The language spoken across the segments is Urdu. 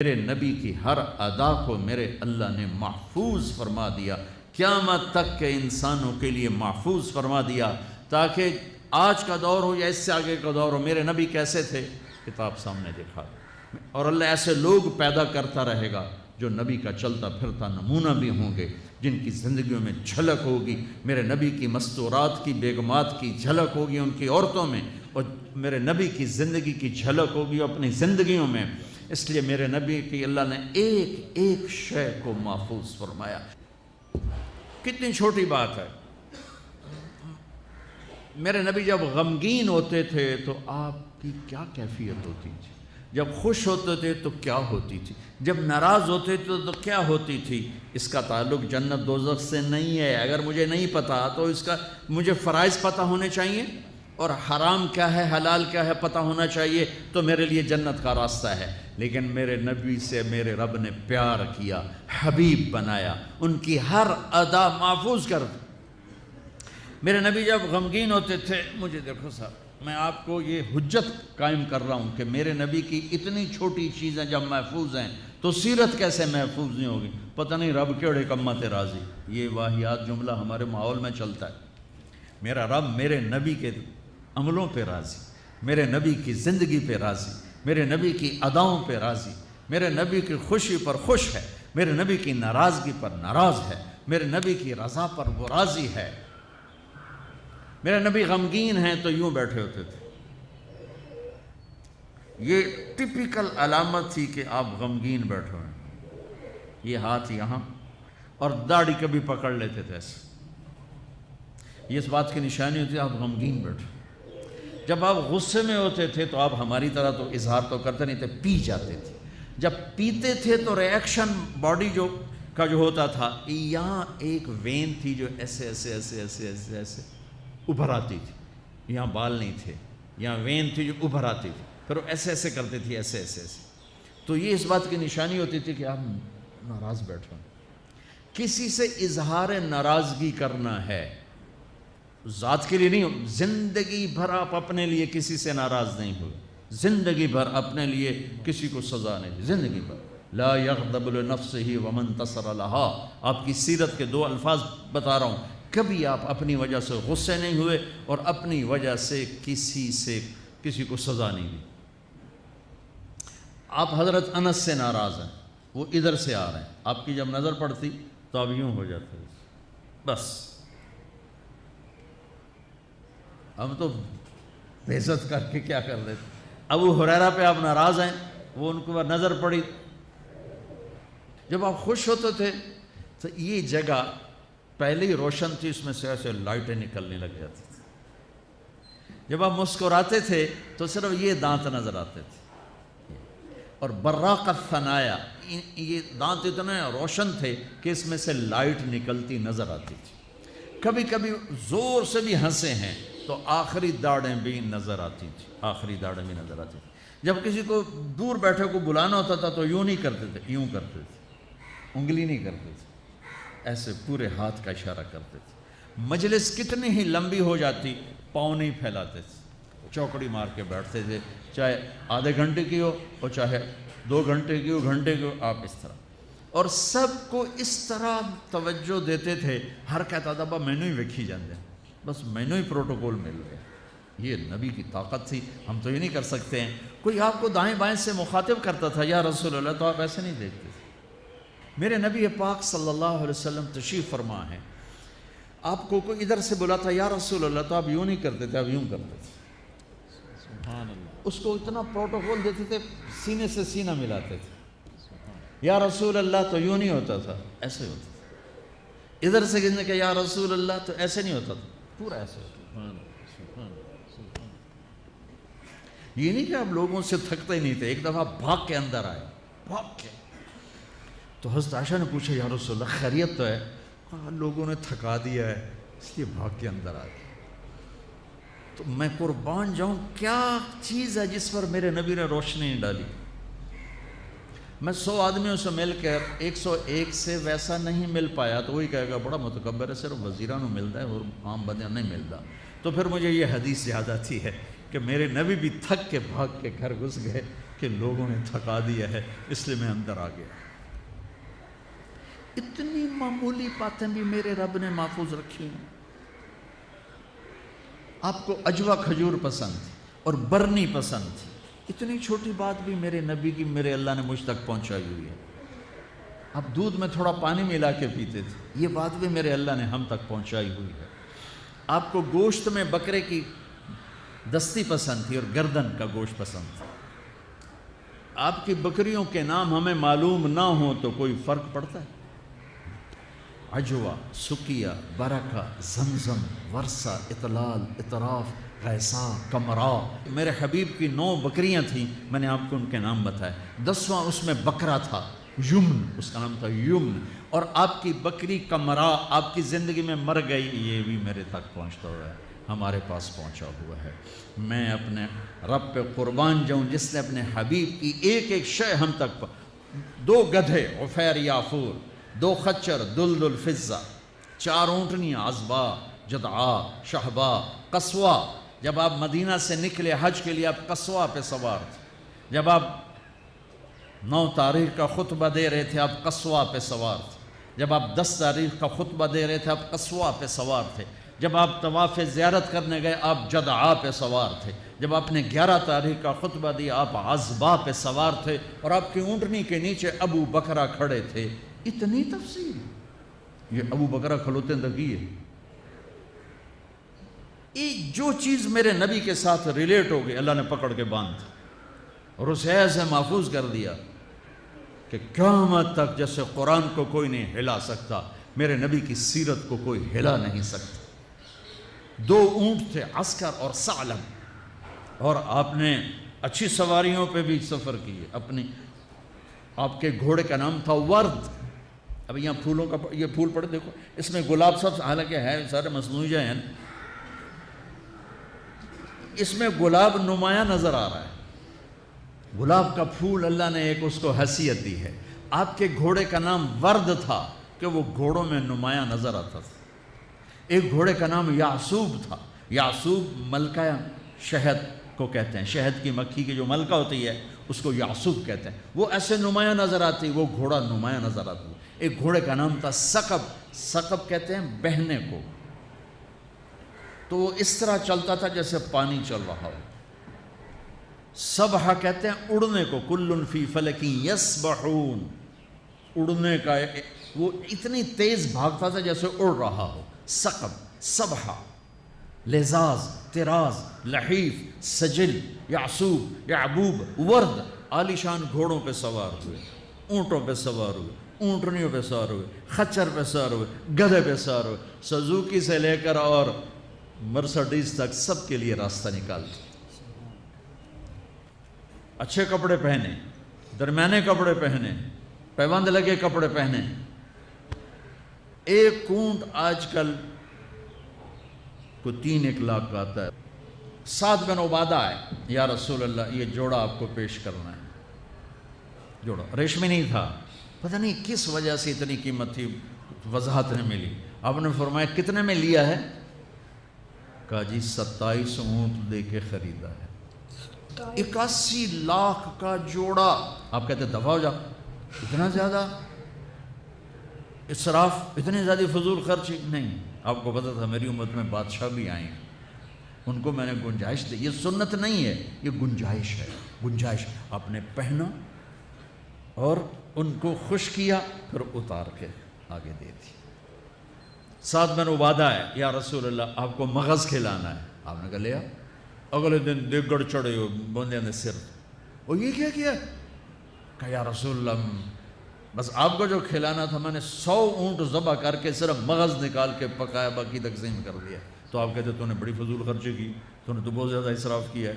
میرے نبی کی ہر ادا کو میرے اللہ نے محفوظ فرما دیا، قیامت تک کے انسانوں کے لیے محفوظ فرما دیا، تاکہ آج کا دور ہو یا اس سے آگے کا دور ہو، میرے نبی کیسے تھے کتاب سامنے دکھا دے، اور اللہ ایسے لوگ پیدا کرتا رہے گا جو نبی کا چلتا پھرتا نمونہ بھی ہوں گے، جن کی زندگیوں میں جھلک ہوگی میرے نبی کی مستورات کی، بیگمات کی جھلک ہوگی ان کی عورتوں میں، اور میرے نبی کی زندگی کی جھلک ہوگی اپنی زندگیوں میں۔ اس لیے میرے نبی کی اللہ نے ایک ایک شے کو محفوظ فرمایا۔ کتنی چھوٹی بات ہے، میرے نبی جب غمگین ہوتے تھے تو آپ کی کیا کیفیت ہوتی تھی، جب خوش ہوتے تھے تو کیا ہوتی تھی، جب ناراض ہوتے تھے تو کیا ہوتی تھی۔ اس کا تعلق جنت دوزخ سے نہیں ہے، اگر مجھے نہیں پتا تو اس کا مجھے فرائض پتہ ہونے چاہیے، اور حرام کیا ہے حلال کیا ہے پتہ ہونا چاہیے، تو میرے لیے جنت کا راستہ ہے۔ لیکن میرے نبی سے میرے رب نے پیار کیا، حبیب بنایا، ان کی ہر ادا محفوظ کر دی۔ میرے نبی جب غمگین ہوتے تھے، مجھے دیکھو صاحب، میں آپ کو یہ حجت قائم کر رہا ہوں کہ میرے نبی کی اتنی چھوٹی چیزیں جب محفوظ ہیں تو سیرت کیسے محفوظ نہیں ہوگی۔ پتہ نہیں رب کیڑے کمت راضی، یہ واہیات جملہ ہمارے ماحول میں چلتا ہے۔ میرا رب میرے نبی کے عملوں پہ راضی، میرے نبی کی زندگی پہ راضی، میرے نبی کی اداؤں پہ راضی، میرے نبی کی خوشی پر خوش ہے، میرے نبی کی ناراضگی پر ناراض ہے، میرے نبی کی رضا پر وہ راضی ہے۔ میرے نبی غمگین ہیں تو یوں بیٹھے ہوتے تھے، یہ ٹپیکل علامت تھی کہ آپ غمگین بیٹھے ہیں، یہ ہاتھ یہاں، اور داڑھی کبھی پکڑ لیتے تھے ایسے، یہ اس بات کی نشانی ہوتی ہے آپ غمگین بیٹھے۔ جب آپ غصے میں ہوتے تھے تو آپ ہماری طرح تو اظہار تو کرتے نہیں تھے، پی جاتے تھے۔ جب پیتے تھے تو ریاکشن باڈی کا جو ہوتا تھا، یہاں ایک وین تھی جو ایسے ایسے ایسے ایسے ایسے ایسے ابھر آتی تھی، یہاں بال نہیں تھے، یہاں وین تھی جو ابھر آتی تھی، پھر وہ ایسے ایسے کرتے تھے، ایسے ایسے ایسے، تو یہ اس بات کی نشانی ہوتی تھی کہ آپ ناراض بیٹھے ہیں۔ کسی سے اظہار ناراضگی کرنا ہے، ذات کے لیے نہیں، زندگی بھر آپ اپنے لیے کسی سے ناراض نہیں ہوئے، زندگی بھر اپنے لیے کسی کو سزا نہیں دی، زندگی بھر لا یغضب لنفسہ ومن انتصر لہا۔ آپ کی سیرت کے دو الفاظ بتا رہا ہوں، کبھی آپ اپنی وجہ سے غصے نہیں ہوئے اور اپنی وجہ سے کسی کو سزا نہیں دی۔ آپ حضرت انس سے ناراض ہیں، وہ ادھر سے آ رہے ہیں، آپ کی جب نظر پڑتی تو آپ یوں ہو جاتے، بس ہم تو بے عزت کر کے کیا کر لیتے۔ ابو ہریرہ پہ آپ ناراض ہیں، وہ ان کو نظر پڑی، جب آپ خوش ہوتے تھے تو یہ جگہ پہلے ہی روشن تھی، اس میں سے ایسے لائٹیں نکلنے لگ جاتی تھی۔ جب آپ مسکراتے تھے تو صرف یہ دانت نظر آتے تھے، اور براق الثنایا، یہ دانت اتنے روشن تھے کہ اس میں سے لائٹ نکلتی نظر آتی تھی۔ کبھی کبھی زور سے بھی ہنسے ہیں تو آخری داڑھیں بھی نظر آتی تھی، آخری داڑھیں بھی نظر آتی تھی۔ جب کسی کو دور بیٹھے کو بلانا ہوتا تھا تو یوں نہیں کرتے تھے، یوں کرتے تھے، انگلی نہیں کرتے تھے، ایسے پورے ہاتھ کا اشارہ کرتے تھے۔ مجلس کتنی ہی لمبی ہو جاتی، پاؤں نہیں پھیلاتے تھے، چوکڑی مار کے بیٹھتے تھے، چاہے آدھے گھنٹے کی ہو اور چاہے 2 گھنٹے کی ہو، گھنٹے کی ہو، آپ اس طرح، اور سب کو اس طرح توجہ دیتے تھے، ہر کہتا تھا با مینوں ہی ویکھی جاندے، بس مینوں ہی پروٹوکول مل گیا۔ یہ نبی کی طاقت تھی، ہم تو یہ نہیں کر سکتے ہیں۔ کوئی آپ کو دائیں بائیں سے مخاطب کرتا تھا یا رسول اللہ، تو آپ ایسے نہیں دیکھتے تھے۔ میرے نبی پاک صلی اللہ علیہ وسلم تشریف فرما ہے، آپ کو کوئی ادھر سے بلاتا یا رسول اللہ، تو آپ یوں نہیں کرتے تھے، آپ یوں کرتے تھے، سبحان اللہ۔ اس کو اتنا پروٹوکول دیتے تھے، سینے سے سینہ ملاتے تھے، یا رسول اللہ تو یوں نہیں ہوتا تھا، ایسے ہوتا تھا۔ ادھر سے کہنے کہ یا رسول اللہ تو ایسے نہیں ہوتا تھا، پورا ایسے ہوتا تھا۔ یہ نہیں کہ آپ لوگوں سے تھکتے ہی نہیں تھے، ایک دفعہ بھاگ کے اندر آئے، بھاگ کے، تو حضرت عائشہ نے پوچھا یا رسول اللہ خیریت تو ہے؟ لوگوں نے تھکا دیا ہے اس لیے بھاگ کے اندر آئے۔ تو میں قربان جاؤں، کیا چیز ہے جس پر میرے نبی نے روشنی نہیں ڈالی؟ میں 100 آدمیوں سے مل کر 101 سے ویسا نہیں مل پایا تو وہی کہے گا بڑا متکبر ہے، صرف وزیران کو ملتا ہے اور عام بندیاں نہیں ملتا۔ تو پھر مجھے یہ حدیث یاد آتی ہے کہ میرے نبی بھی تھک کے بھاگ کے گھر گھس گئے کہ لوگوں نے تھکا دیا ہے، اس لیے میں اندر آ گیا۔ اتنی معمولی باتیں بھی میرے رب نے محفوظ رکھی ہیں۔ آپ کو اجوا کھجور پسند تھی اور برنی پسند تھی، اتنی چھوٹی بات بھی میرے نبی کی میرے اللہ نے مجھ تک پہنچائی ہوئی ہے۔ آپ دودھ میں تھوڑا پانی ملا کے پیتے تھے، یہ بات بھی میرے اللہ نے ہم تک پہنچائی ہوئی ہے۔ آپ کو گوشت میں بکرے کی دستی پسند تھی اور گردن کا گوشت پسند تھا۔ آپ کی بکریوں کے نام ہمیں معلوم نہ ہوں تو کوئی فرق پڑتا ہے؟ عجوہ، سکیہ، برکہ، زمزم، ورثہ، اطلال، اطراف، غیسا، کمرا، میرے حبیب کی 9 بکریاں تھیں، میں نے آپ کو ان کے نام بتائے۔ 10واں اس میں بکرا تھا، یمن، اس کا نام تھا یمن۔ اور آپ کی بکری کمرا آپ کی زندگی میں مر گئی، یہ بھی میرے تک پہنچتا ہوا ہے، ہمارے پاس پہنچا ہوا ہے۔ میں اپنے رب پہ قربان جاؤں جس نے اپنے حبیب کی ایک ایک شے ہم تک 2 گدھے عفیر یافور، 2 خچر دلدل فضہ، 4 اونٹنیاں عزبا، جدعا، شہبا، قصوہ۔ جب آپ مدینہ سے نکلے حج کے لیے آپ قصوہ پہ سوار تھے، جب آپ 9 تاریخ کا خطبہ دے رہے تھے آپ قصوہ پہ سوار تھے، جب آپ 10 تاریخ کا خطبہ دے رہے تھے آپ قصوہ پہ سوار تھے، جب آپ طواف زیارت کرنے گئے آپ جدعا پہ سوار تھے، جب آپ نے 11 تاریخ کا خطبہ دیا آپ عزبا پہ سوار تھے، اور آپ کی اونٹنی کے نیچے ابو بکرہ کھڑے تھے۔ اتنی تفصیل یہ ابو بکرہ کھلوتے تک ہے۔ جو چیز میرے نبی کے ساتھ ریلیٹ ہو گئی اللہ نے پکڑ کے باندھ اور اسے ایسے محفوظ کر دیا کہ قیامت تک جیسے قرآن کو کوئی نہیں ہلا سکتا، میرے نبی کی سیرت کو کوئی ہلا نہیں سکتا۔ 2 اونٹ تھے، عسکر اور ثعلب، اور آپ نے اچھی سواریوں پہ بھی سفر کیے۔ آپ کے گھوڑے کا نام تھا ورد۔ اب یہاں پھولوں کا یہ پھول پڑے دیکھو، اس میں گلاب سب حالانکہ ہے سارے مصنوعی ہیں، اس میں گلاب نمایاں نظر آ رہا ہے۔ گلاب کا پھول اللہ نے ایک اس کو حیثیت دی ہے۔ آپ کے گھوڑے کا نام ورد تھا کہ وہ گھوڑوں میں نمایاں نظر آتا تھا۔ ایک گھوڑے کا نام یعصوب تھا۔ یعصوب ملکہ شہد کو کہتے ہیں، شہد کی مکھی کی جو ملکہ ہوتی ہے اس کو یعصوب کہتے ہیں، وہ ایسے نمایاں نظر آتی، وہ گھوڑا نمایاں نظر آتا۔ ایک گھوڑے کا نام تھا ثقب، ثقب کہتے ہیں بہنے کو، تو وہ اس طرح چلتا تھا جیسے پانی چل رہا ہو۔ سبحہ کہتے ہیں اڑنے کو، کل فی فلک یسبحون، اڑنے کا، وہ اتنی تیز بھاگتا تھا جیسے اڑ رہا ہو۔ ثقب، سبحہ، لزاز، تراز، لحیف، سجل، یعصوب، یعبوب، ورد، عالی شان گھوڑوں پہ سوار ہوئے، اونٹوں پہ سوار ہوئے، اونٹنیوں پہ سوار ہوئے، خچر پہ سوار ہوئے، گدھے پہ سوار ہوئے، سزوکی سے لے کر اور مرسڈیز تک سب کے لیے راستہ نکالتے۔ اچھے کپڑے پہنے، درمیانے کپڑے پہنے، پیوند لگے کپڑے پہنے۔ ایک اونٹ آج کل کو 3-1 لاکھ کا آتا ہے۔ سعد بن عبادہ آئے، یا رسول اللہ یہ جوڑا آپ کو پیش کرنا ہے۔ جوڑا ریشمی نہیں تھا، پتہ نہیں کس وجہ سے اتنی قیمت تھی، وضاحت نہیں ملی۔ آپ نے فرمایا کتنے میں لیا ہے؟ کہا جی 27 اونٹ دے کے خریدا ہے۔ 81 لاکھ کا جوڑا۔ آپ کہتے دفع ہو جا، اتنا زیادہ اسراف، اتنی زیادہ فضول خرچ نہیں۔ آپ کو پتہ تھا میری امت میں بادشاہ بھی آئیں، ان کو میں نے گنجائش دی۔ یہ سنت نہیں ہے، یہ گنجائش ہے، گنجائش۔ آپ نے پہنا اور ان کو خوش کیا، پھر اتار کے آگے دے دی۔ سعد بن عبادہ ہے، یا رسول اللہ آپ کو مغز کھلانا ہے۔ آپ نے کہا لیا۔ اگلے دن دیگڑ چڑھے ہو بندے نے سر، اور یہ کیا کیا؟ کہا یا رسول اللہ بس آپ کو جو کھلانا تھا میں نے 100 اونٹ ذبح کر کے صرف مغز نکال کے پکایا، باقی تقسیم کر دیا۔ تو آپ کہتے تو نے بڑی فضول خرچی کی، تو نے تو بہت زیادہ اسراف کیا ہے۔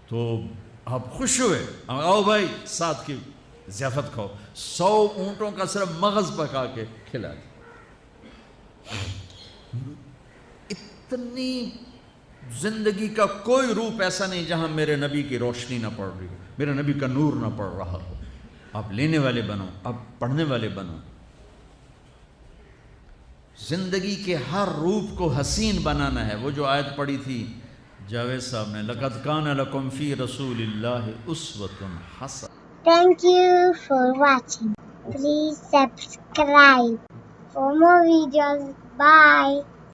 تو آپ خوش ہوئے، آؤ بھائی ساتھ کی ضیافت کھاؤ۔ 100 اونٹوں کا صرف مغز پکا کے کھلا دیا۔ اتنی زندگی کا کوئی روپ ایسا نہیں جہاں میرے نبی کی روشنی نہ پڑ رہی ہو، میرے نبی کا نور نہ پڑ رہا ہو۔ آپ لینے والے بنو، آپ پڑھنے والے بنو۔ زندگی کے ہر روپ کو حسین بنانا ہے۔ وہ جو آیت پڑھی تھی جاوید صاحب نے لقد کان لکم فی رسول اللہ اسوۃ حسنہ. Thank you for watching. Please subscribe for more videos. Bye.